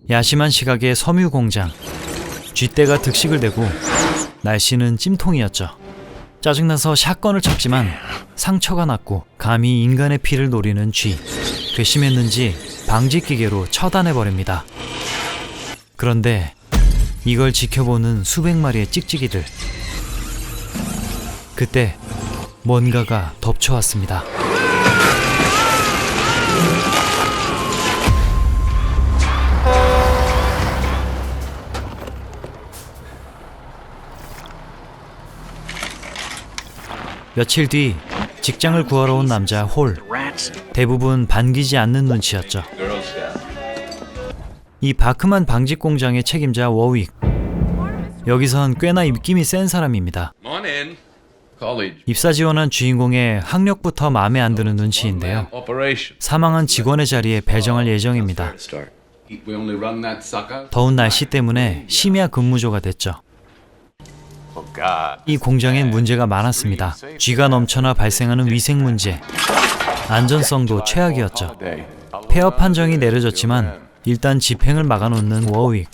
야심한 시각의 섬유 공장. 쥐떼가 득식을 대고 날씨는 찜통이었죠. 짜증나서 샷건을 쳤지만 상처가 났고 감히 인간의 피를 노리는 쥐. 괘씸했는지 방직기계로 처단해버립니다. 그런데 이걸 지켜보는 수백 마리의 찍찍이들. 그때 뭔가가 덮쳐왔습니다. 며칠 뒤 직장을 구하러 온 남자 홀. 대부분 반기지 않는 눈치였죠. 이 바크만 방직 공장의 책임자 워윅. 여기선 꽤나 입김이 센 사람입니다. 입사 지원한 주인공의 학력부터 마음에 안 드는 눈치인데요. 사망한 직원의 자리에 배정할 예정입니다. 더운 날씨 때문에 심야 근무조가 됐죠. 이 공장엔 문제가 많았습니다. 쥐가 넘쳐나 발생하는 위생 문제, 안전성도 최악이었죠. 폐업 판정이 내려졌지만 일단 집행을 막아놓는 워윅.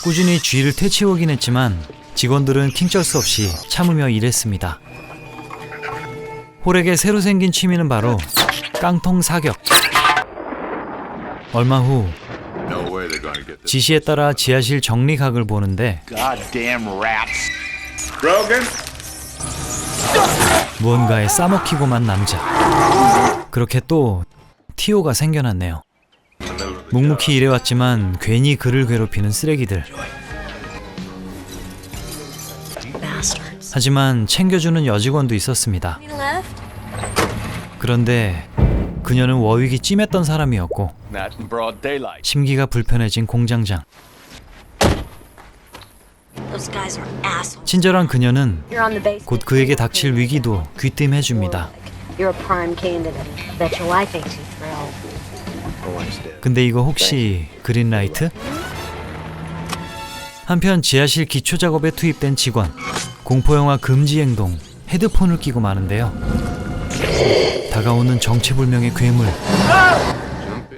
꾸준히 쥐를 퇴치하긴 했지만 직원들은 킹쩔 수 없이 참으며 일했습니다. 홀에게 새로 생긴 취미는 바로 깡통 사격. 얼마 후 지시에 따라 지하실 정리각을 보는데 무언가에 싸먹히고만 남자. 그렇게 또 티오가 생겨났네요. 묵묵히 일해왔지만 괜히 그를 괴롭히는 쓰레기들. 하지만 챙겨주는 여직원도 있었습니다. 그런데 그녀는 워윅이 찜했던 사람이었고 심기가 불편해진 공장장. 친절한 그녀는 곧 그에게 닥칠 위기도 귀띔해줍니다. 근데 이거 혹시 그린라이트? 한편 지하실 기초작업에 투입된 직원. 공포영화 금지 행동, 헤드폰을 끼고 마는데요. 다가오는 정체불명의 괴물.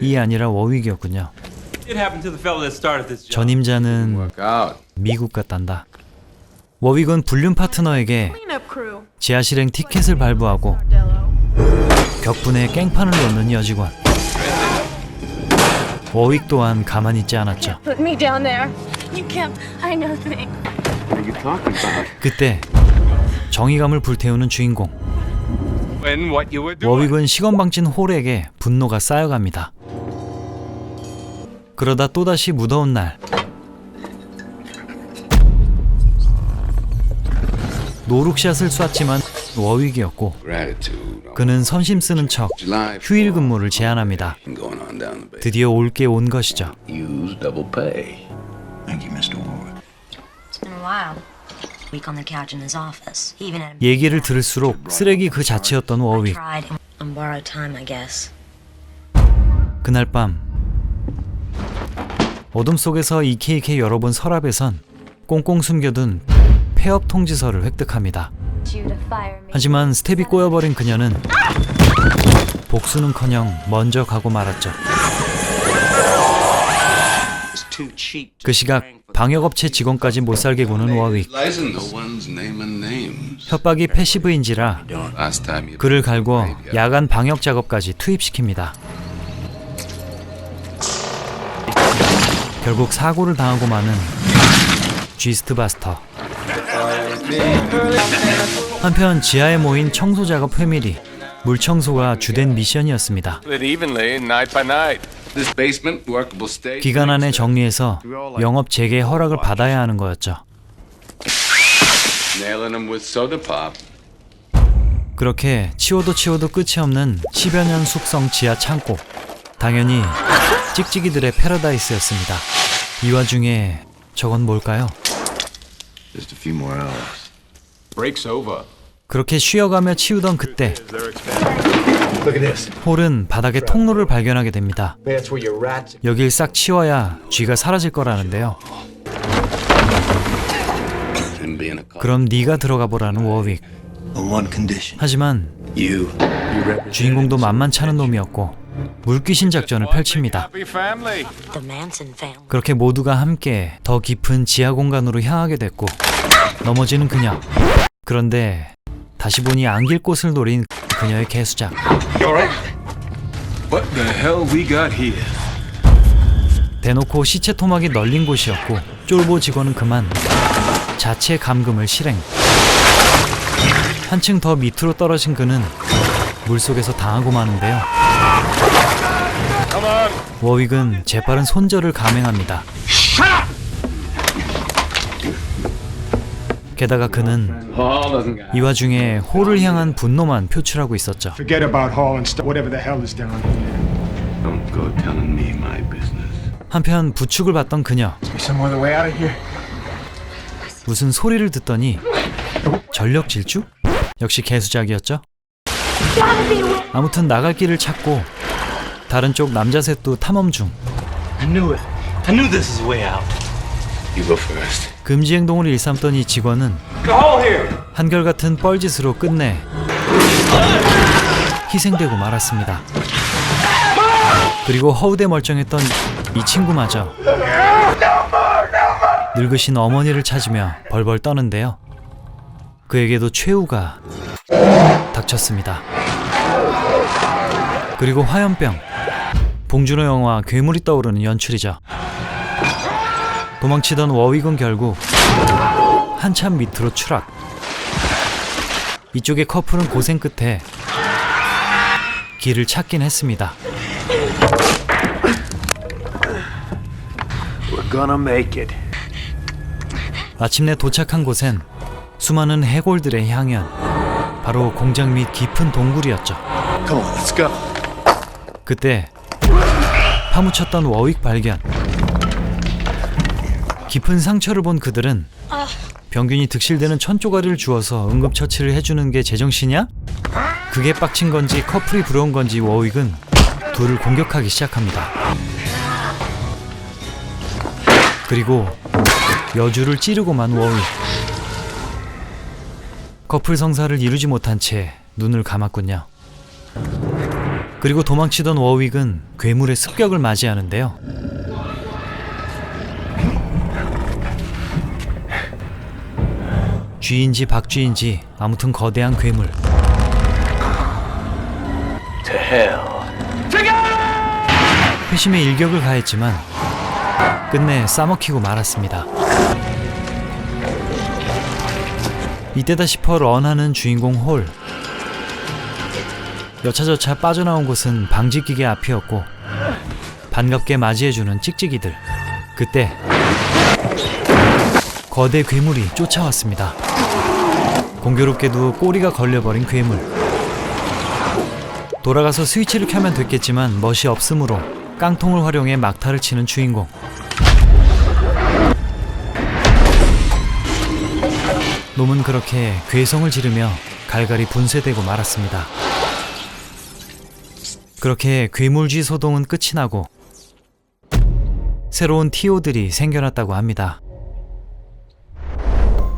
이 아니라 워윅이었군요. 전임자는 미국 같단다. 워윅은 불륜 파트너에게 지하실행 티켓을 발부하고 격분에 깽판을 놓는 여직원. 워윅 또한 가만히 있지 않았죠. 그때 정의감을 불태우는 주인공. 워윅은 시건방진 홀에게 분노가 쌓여갑니다. 그러다 또다시 무더운 날, 노룩샷을 쐈지만 워윅이었고 그는 선심 쓰는 척 휴일 근무를 제안합니다. 드디어 올 게 온 것이죠. 얘기를 들을수록 쓰레기 그 자체였던 워윅. 그날 밤 어둠 속에서 이케이케 열어본 서랍에선 꽁꽁 숨겨둔 폐업 통지서를 획득합니다. 하지만 스텝이 꼬여버린 그녀는 복수는커녕 먼저 가고 말았죠. 그 시각 방역업체 직원까지 못살게 구는 워윅. 협박이 패시브인지라 그를 갈고 야간 방역 작업까지 투입시킵니다. 결국 사고를 당하고 마는 쥐스트바스터. 한편 지하에 모인 청소작업 회밀이 물청소가 주된 미션이었습니다. 기간 안에 정리해서 영업 재개 허락을 받아야 하는 거였죠. 그렇게 치워도 끝이 없는 10여 년 숙성 지하 창고. 당연히 찍찍이들의 패러다이스였습니다. 이 와중에 저건 뭘까요? 그렇게 쉬어가며 치우던 그때 홀은 바닥에 통로를 발견하게 됩니다. 여길 싹 치워야 쥐가 사라질 거라는데요. 그럼 네가 들어가 보라는 워윅. 하지만 주인공도 만만찮은 놈이었고 물귀신 작전을 펼칩니다. 그렇게 모두가 함께 더 깊은 지하 공간으로 향하게 됐고 넘어지는 그녀. 그런데 다시 보니 안길 곳을 노린 그녀의 개수작. What the hell we got here? 대놓고 시체 토막이 널린 곳이었고 쫄보 직원은 그만 자체 감금을 실행. 한층 더 밑으로 떨어진 그는 물속에서 당하고 마는데요. 워윅은 재빠른 손절을 감행합니다. 게다가 그는 이 와중에 홀을 향한 분노만 표출하고 있었죠. Forget about Hall and whatever the hell is down here. Don't go telling me my business. 한편 부축을 받던 그녀. Some other way out of here. 무슨 소리를 듣더니 전력 질주? 역시 개수작이었죠. 아무튼 나갈 길을 찾고 다른 쪽 남자 셋도 탐험 중. I knew it. I knew this is a way out. You go first. 금지 행동을 일삼던 이 직원은 한결같은 뻘짓으로 끝내 희생되고 말았습니다. 그리고 허우대 멀쩡했던 이 친구마저 늙으신 어머니를 찾으며 벌벌 떠는데요. 그에게도 최후가 닥쳤습니다. 그리고 화염병. 봉준호 영화 괴물이 떠오르는 연출이죠. 도망치던 워윅은 결국 한참 밑으로 추락. 이쪽의 커플은 고생 끝에 길을 찾긴 했습니다. We're gonna make it. 마침내 도착한 곳엔 수많은 해골들의 향연. 바로 공장 및 깊은 동굴이었죠. Come on, let's go. 그때 파묻혔던 워윅 발견. 깊은 상처를 본 그들은 병균이 득실되는 천조가리를 주어서 응급처치를 해주는 게 제정신이야? 그게 빡친 건지 커플이 부러운 건지 워윅은 둘을 공격하기 시작합니다. 그리고 여주를 찌르고만 워윅. 커플 성사를 이루지 못한 채 눈을 감았군요. 그리고 도망치던 워윅은 괴물의 습격을 맞이하는데요. 쥐인지 박쥐인지 아무튼 거대한 괴물. To hell. 회심의 일격을 가했지만 끝내 싸먹히고 말았습니다. 이때다 싶어 런하는 주인공 홀. 여차저차 빠져나온 곳은 방지기계 앞이었고 반갑게 맞이해주는 찍찍이들. 그때 거대 괴물이 쫓아왔습니다. 공교롭게도 꼬리가 걸려버린 괴물. 돌아가서 스위치를 켜면 됐겠지만 멋이 없으므로 깡통을 활용해 막타를 치는 주인공. 놈은 그렇게 괴성을 지르며 갈갈이 분쇄되고 말았습니다. 그렇게 괴물쥐 소동은 끝이 나고 새로운 TO들이 생겨났다고 합니다.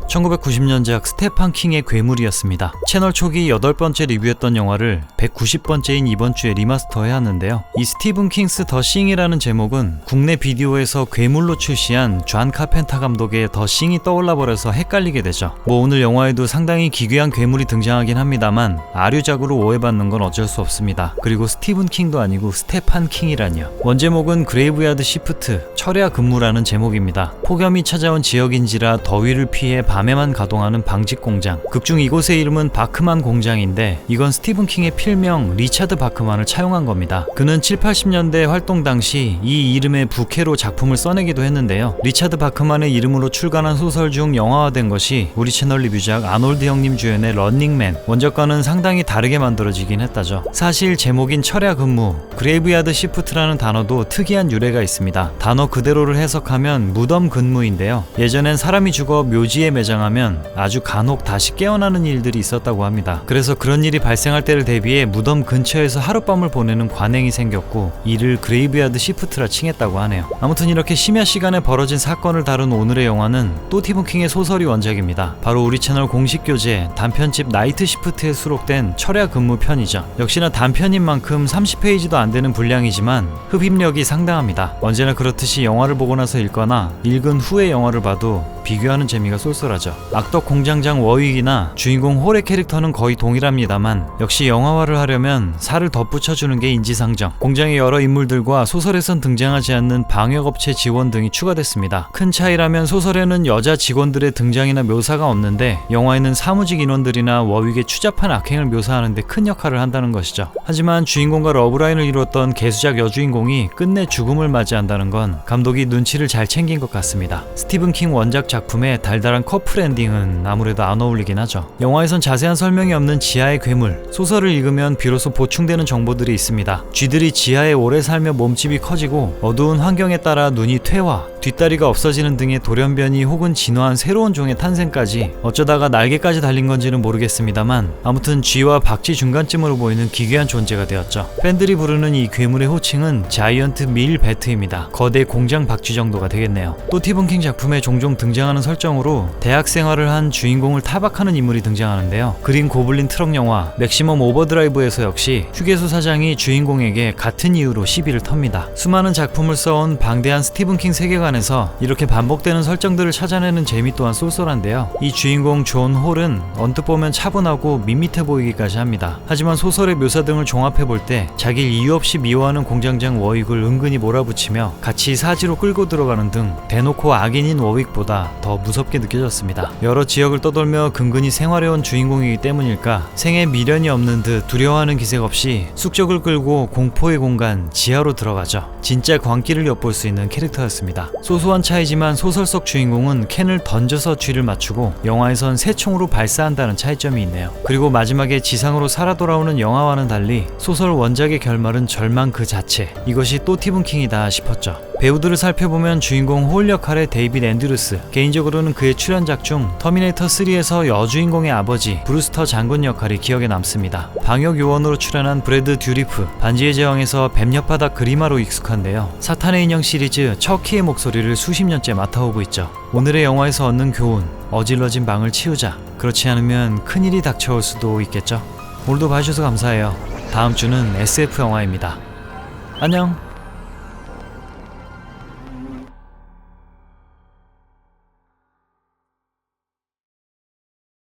1990년작 스테판 킹의 괴물이었습니다. 채널 초기 8번째 리뷰했던 영화를 190번째인 이번 주에 리마스터해왔는데요. 이 스티븐 킹스 더 싱이라는 제목은 국내 비디오에서 괴물로 출시한 존 카펜터 감독의 더 싱이 떠올라버려서 헷갈리게 되죠. 오늘 영화에도 상당히 기괴한 괴물이 등장하긴 합니다만 아류작으로 오해받는 건 어쩔 수 없습니다. 그리고 스티븐 킹도 아니고 스테판 킹이라니요. 원제목은 그레이브야드 시프트, 철야 근무라는 제목입니다. 폭염이 찾아온 지역인지라 더위를 피해 밤에만 가동하는 방직 공장. 극중 이곳의 이름은 바크만 공장인데 이건 스티븐 킹의 필명 리차드 바크만을 차용한 겁니다. 그는 7, 80년대 활동 당시 이 이름의 부캐로 작품을 써내기도 했는데요. 리차드 바크만의 이름으로 출간한 소설 중 영화화된 것이 우리 채널 리뷰작 아놀드 형님 주연의 런닝맨. 원작과는 상당히 다르게 만들어지긴 했다죠. 사실 제목인 철야 근무, 그레이브야드 시프트라는 단어도 특이한 유래가 있습니다. 단어 그대로를 해석하면 무덤 근무인데요. 예전엔 사람이 죽어 묘지에 매장하면 아주 간혹 다시 깨어나는 일들이 있었다고 합니다. 그래서 그런 일이 발생할 때를 대비해 무덤 근처에서 하룻밤을 보내는 관행이 생겼고 이를 그레이브야드 시프트라 칭했다고 하네요. 아무튼 이렇게 심야 시간에 벌어진 사건을 다룬 오늘의 영화는 또 스티븐 킹의 소설이 원작입니다. 바로 우리 채널 공식 교재 단편집 나이트 시프트에 수록된 철야 근무 편이죠. 역시나 단편인 만큼 30페이지도 안 되는 분량이지만 흡입력이 상당합니다. 언제나 그렇듯이 영화를 보고 나서 읽거나 읽은 후에 영화를 봐도 비교하는 재미가 쏠쏠하죠. 악덕 공장장 워윅이나 주인공 홀의 캐릭터는 거의 동일합니다만 역시 영화화를 하려면 살을 덧붙여주는 게 인지상정. 공장의 여러 인물들과 소설에선 등장하지 않는 방역업체 지원 등이 추가됐습니다. 큰 차이라면 소설에는 여자 직원들의 등장이나 묘사가 없는데 영화에는 사무직 인원들이나 워윅의 추잡한 악행을 묘사하는 데 큰 역할을 한다는 것이죠. 하지만 주인공과 러브라인을 이루었던 개수작 여주인공이 끝내 죽음을 맞이한다는 건 감독이 눈치를 잘 챙긴 것 같습니다. 스티븐 킹 원작 작품의 달달한 커플 엔딩은 아무래도 안 어울리긴 하죠. 영화에선 자세한 설명이 없는 지하의 괴물, 소설을 읽으면 비로소 보충되는 정보들이 있습니다. 쥐들이 지하에 오래 살며 몸집이 커지고 어두운 환경에 따라 눈이 퇴화, 뒷다리가 없어지는 등의 돌연변이 혹은 진화한 새로운 종의 탄생까지 어쩌다가 날개까지 달린 건지는 모르겠습니다만 아무튼 쥐와 박쥐 중간쯤으로 보이는 기괴한 존재가 되었죠. 팬들이 부르는 이 괴물의 호칭은 자이언트 밀 배트입니다. 거대 공장 박쥐 정도가 되겠네요. 또 스티븐 킹 작품에 종종 등장하는 설정으로 대학 생활을 한 주인공을 타박하는 인물이 등장하는데요. 그린 고블린 트럭 영화 맥시멈 오버드라이브에서 역시 휴게소 사장이 주인공에게 같은 이유로 시비를 텁니다. 수많은 작품을 써온 방대한 스티븐 킹 세계관에서 이렇게 반복되는 설정들을 찾아내는 재미 또한 쏠쏠한데요. 이 주인공 존 홀은 언뜻 보면 차분하고 밋밋해 보이기까지 합니다. 하지만 소설의 묘사 등을 종합해볼 때 자기를 이유 없이 미워하는 공장장 워윅을 은근히 몰아붙이며 같이 사지로 끌고 들어가는 등 대놓고 악인인 워윅보다 더 무섭게 느껴졌습니다. 여러 지역을 떠돌며 근근히 생활해온 주인공이기 때문일까 생에 미련이 없는 듯 두려워하는 기색 없이 숙적을 끌고 공포의 공간 지하로 들어가죠. 진짜 광기를 엿볼 수 있는 캐릭터였습니다. 소소한 차이지만 소설 속 주인공은 캔을 던져서 쥐를 맞추고 영화에선 새총으로 발사한다는 차이점이 있네요. 그리고 마지막에 지상으로 살아 돌아오는 영화와는 달리 소설 원작의 결말은 절망 그 자체. 이것이 또 스티븐 킹이다 싶었죠. 배우들을 살펴보면 주인공 홀 역할의 데이빗 앤드루스, 개인적으로는 그의 출연작 중 터미네이터 3에서 여주인공의 아버지 브루스터 장군 역할이 기억에 남습니다. 방역 요원으로 출연한 브래드 듀리프, 반지의 제왕에서 뱀옆바닥 그리마로 익숙한데요. 사탄의 인형 시리즈 척키의 목소리를 수십 년째 맡아오고 있죠. 오늘의 영화에서 얻는 교훈, 어질러진 방을 치우자. 그렇지 않으면 큰일이 닥쳐올 수도 있겠죠. 오늘도 봐주셔서 감사해요. 다음 주는 SF 영화입니다. 안녕.